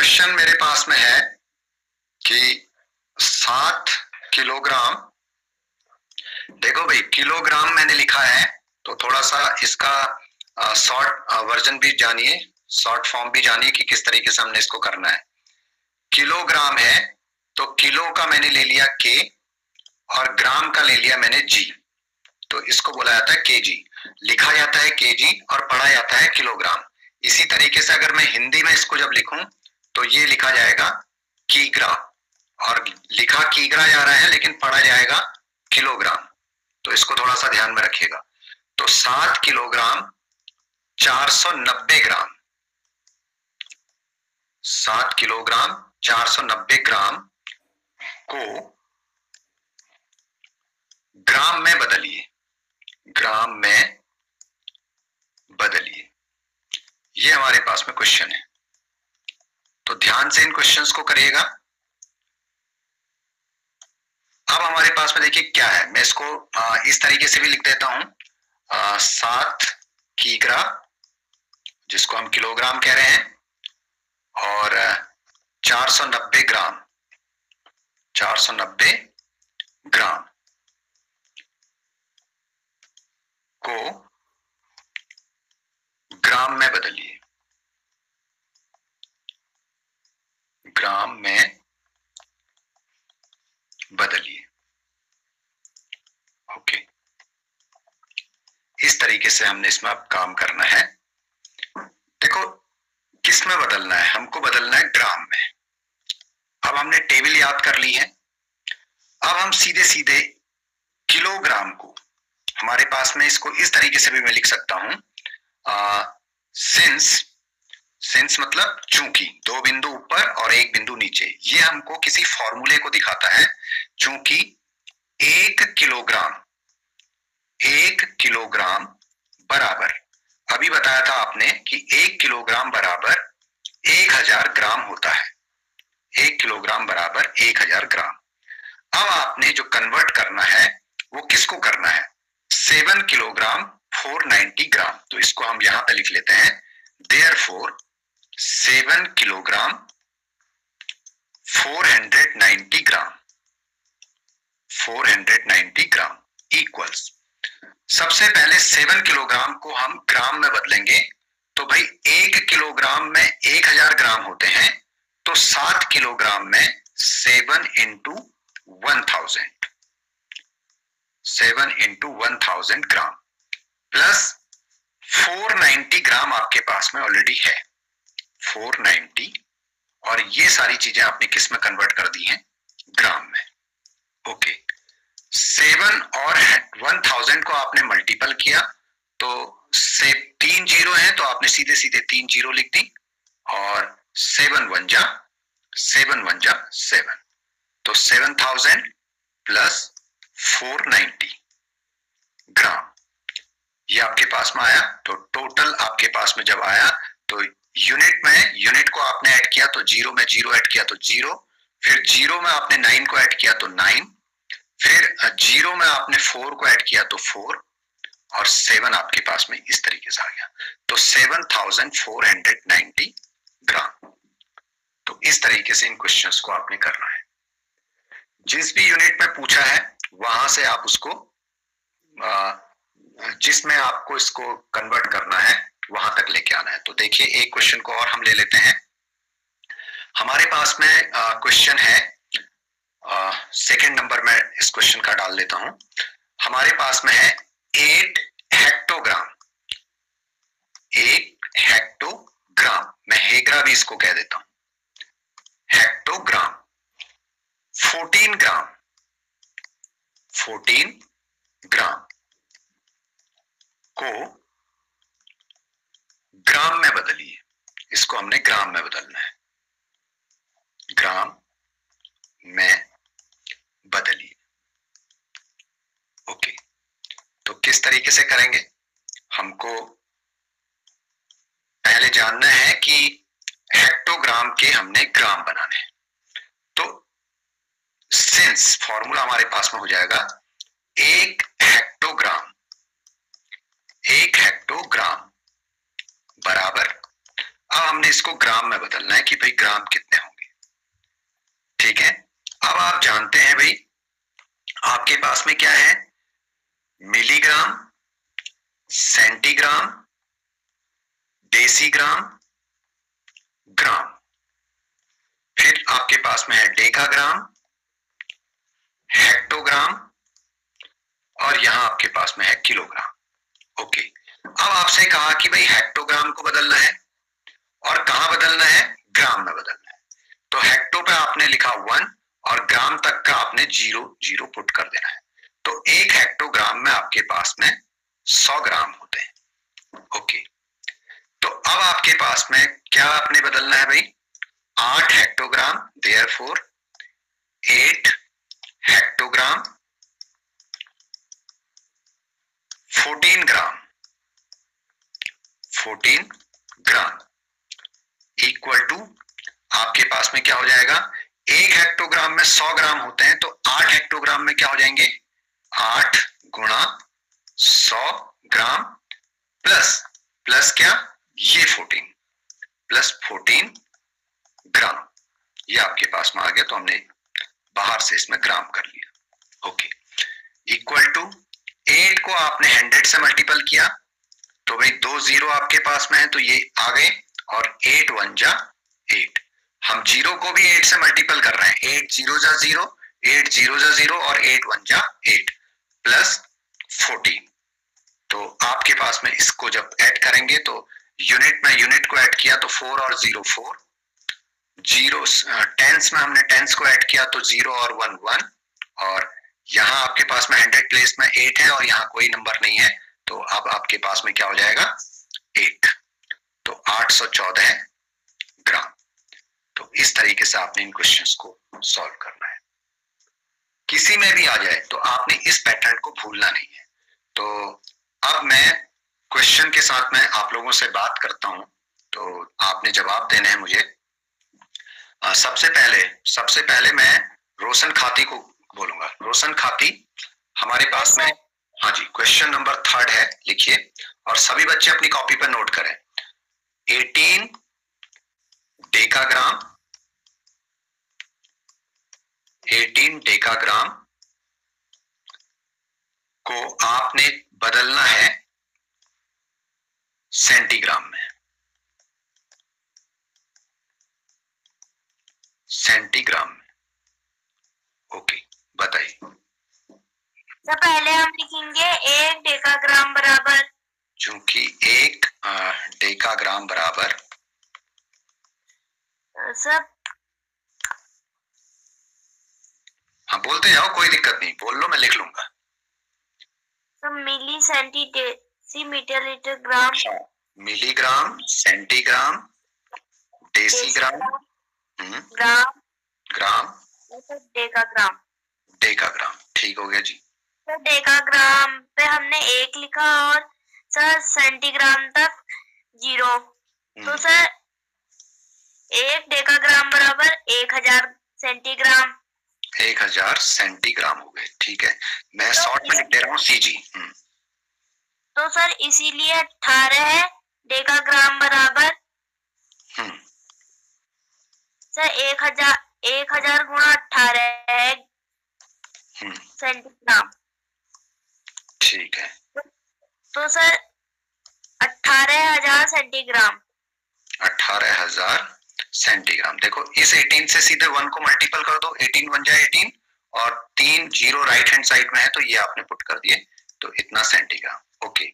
Question मेरे पास में है कि 7 किलोग्राम, देखो भाई किलोग्राम मैंने लिखा है तो थोड़ा सा इसका शॉर्ट वर्जन भी जानिए, शॉर्ट फॉर्म भी जानिए कि किस तरीके से हमने इसको करना है। किलोग्राम है तो किलो का मैंने ले लिया के और ग्राम का ले लिया मैंने जी, तो इसको बोला जाता है केजी। लिखा जाता है केजी और पढ़ा जाता है किलोग्राम। इसी तरीके से अगर मैं हिंदी में इसको जब लिखूं तो ये लिखा जाएगा कीग्रा, और लिखा कीग्रा जा रहा है लेकिन पढ़ा जाएगा किलोग्राम, तो इसको थोड़ा सा ध्यान में रखिएगा। तो 7 किलोग्राम 490 ग्राम, 7 किलोग्राम 490 ग्राम को ग्राम में बदलिए, ग्राम में बदलिए। ये हमारे पास में क्वेश्चन है, तो ध्यान से इन क्वेश्चंस को करिएगा। अब हमारे पास में देखिए क्या है, मैं इसको इस तरीके से भी लिख देता हूं, 7 कीग्रा जिसको हम किलोग्राम कह रहे हैं और 490 ग्राम, 490 ग्राम को ग्राम में बदलिए, ग्राम में बदलिए। ओके, इस तरीके से हमने इसमें अब काम करना है। देखो किस में बदलना है, हमको बदलना है ग्राम में। अब हमने टेबल याद कर ली है, अब हम सीधे सीधे किलोग्राम को, हमारे पास में इसको इस तरीके से भी मैं लिख सकता हूं, सिंस मतलब चूंकि, 2 बिंदु ऊपर और 1 बिंदु नीचे, ये हमको किसी फॉर्मूले को दिखाता है। चूंकि 1 किलोग्राम बराबर, अभी बताया था आपने कि 1 किलोग्राम बराबर 1000 ग्राम होता है, 1 किलोग्राम बराबर 1000 ग्राम। अब आपने जो कन्वर्ट करना है वो किसको करना है, 7 किलोग्राम 490 ग्राम, तो इसको हम यहां पे लिख लेते हैं, देयरफॉर 7 किलोग्राम 490 ग्राम, 490 ग्राम इक्वल्स, सबसे पहले 7 किलोग्राम को हम ग्राम में बदलेंगे, तो भाई 1 किलोग्राम में 1000 ग्राम होते हैं, तो 7 किलोग्राम में 7 इंटू 1000, 7 इंटू 1000 ग्राम प्लस 490 ग्राम आपके पास में ऑलरेडी है, 490, और ये सारी चीजें आपने किस में कन्वर्ट कर दी हैं, ग्राम में। ओके, 7 और 1000 को आपने मल्टीपल किया तो से 3 जीरो है, तो आपने सीधे सीधे 3 जीरो लिख दी, और 7 1 जा 7, तो 7000 प्लस 490 ग्राम ये आपके पास में आया। तो टोटल आपके पास में जब आया तो यूनिट में, यूनिट को आपने ऐड किया तो 0 में 0 ऐड किया तो 0, फिर 0 में आपने 9 को ऐड किया तो 9, फिर 0 में आपने 4 को ऐड किया तो 4, और 7 आपके पास में इस तरीके से आ गया, तो 7490 ग्राम। तो इस तरीके से इन क्वेश्चंस को आपने करना है, जिस भी यूनिट में पूछा है वहां से आप उसको, जिसमें आपको इसको कन्वर्ट करना है वहां तक लेके आना है। तो देखिए एक क्वेश्चन को और हम ले लेते हैं, हमारे पास में क्वेश्चन है, सेकंड नंबर में इस क्वेश्चन का डाल देता हूं, हमारे पास में है 8 हेक्टोग्राम, 1 हेक्टोग्राम, मैं हेग्रा भी इसको कह देता हूं, हेक्टोग्राम 14 ग्राम, 14 ग्राम को ग्राम में बदलिए, इसको हमने ग्राम में बदलना है, ग्राम में बदलिए। ओके, तो किस तरीके से करेंगे, हमको पहले जानना है कि हेक्टोग्राम के हमने ग्राम बनाने हैं, तो सिंस फॉर्मूला हमारे पास में हो जाएगा 1 हेक्टोग्राम, 1 हेक्टोग्राम बराबर, अब हमने इसको ग्राम में बदलना है कि भाई ग्राम कितने होंगे। ठीक है, अब आप जानते हैं भाई आपके पास में क्या है, मिलीग्राम, सेंटीग्राम, डेसीग्राम, ग्राम। फिर आपके पास में है डेकाग्राम, हेक्टोग्राम, और यहां आपके पास में है किलोग्राम। ओके, अब आपसे कहा कि भाई हेक्टोग्राम को बदलना है और कहां बदलना है, ग्राम में बदलना है। तो हेक्टो पे आपने लिखा 1 और ग्राम तक का आपने 0 0 पुट कर देना है। तो 1 हेक्टोग्राम में आपके पास में 100 ग्राम होते हैं। ओके, तो अब आपके पास में क्या आपने बदलना है भाई, 8 hectogram, therefore 8 hectogram 14 gram, 14 gram equal to आपके पास में क्या हो जाएगा, 1 हेक्टोग्राम में 100 ग्राम होते हैं तो 8 हेक्टोग्राम में क्या हो जाएंगे, 8 गुणा 100 ग्राम प्लस क्या, ये 14 प्लस 14 ग्राम, ये आपके पास में आ गया। तो हमने बाहर से इसमें ग्राम कर लिया। ओके, इक्वल टू 8 को आपने 100 से मल्टीपल किया तो भाई 2 0 आपके पास में है तो ये आ गए, और 8 1 जा 8। हम 0 को भी 8 से मल्टीपल कर रहे हैं, 8 0 जा 0, 8 0 जा 0 और 8 1 जा 8 प्लस 14। तो आपके पास में इसको जब ऐड करेंगे तो यूनिट में यूनिट को ऐड किया तो 4 और 0 4, 0 टेंस में हमने टेंस को ऐड किया तो 0 और 1 1, और यहाँ आपके पास में 100 प्लेस में 8 है और यहाँ कोई नंबर नहीं है तो अब आपके पास में क्या हो जाएगा 8, तो 814 ग्राम। तो इस तरीके से आपने इन क्वेश्चंस को सॉल्व करना है। किसी में भी आ जाए तो आपने इस पैटर्न को भूलना नहीं है। तो अब मैं क्वेश्चन के साथ में आप लोगों से बात करता हूं, तो आपने जवाब देने हैं मुझे। सबसे पहले मैं रोशन खाती को बोलूंगा। रोशन खाती हमारे पास में, हाँ जी, क्वेश्चन नंबर 3 है, लिखिए और सभी बच्चे अपनी कॉपी पर नोट करें। 18 डेकाग्राम, 18 डेकाग्राम को आपने बदलना है सेंटीग्राम में। सेंटीग्राम में, ओके, बताइए। तो पहले हम लिखेंगे 1 डेकाग्राम बराबर, चूंकि 1 डेकाग्राम बराबर सब, हाँ बोलते जाओ, कोई दिक्कत नहीं, बोल लो, मैं लिख लूंगा। सब मिली सेंटीमीटर लीटर ग्राम, मिलीग्राम, सेंटीग्राम, डेसीग्राम, ग्राम, ग्राम, डेकाग्राम। डेकाग्राम, ठीक हो गया जी। तो डेकाग्राम पे हमने 1 लिखा और सर सेंटीग्राम तक 0। तो सर 1 डेकाग्राम बराबर 1000 सेंटीग्राम। 1000 सेंटीग्राम हो गए, ठीक है। मैं तो शॉर्ट में लिख दे रहा हूँ सीजी। तो सर इसीलिए 18 डेकाग्राम बराबर सर 1000 गुणा 18 सेंटीग्राम, ठीक है। तो सर 18,000 सेंटीग्राम। 18,000 सेंटीग्राम। देखो इस 18 से सीधे 1 को मल्टीपल कर दो, 18 1 जा 18 और 3 0 राइट हैंड साइड में है तो ये आपने पुट कर दिए, तो इतना सेंटीग्राम। ओके,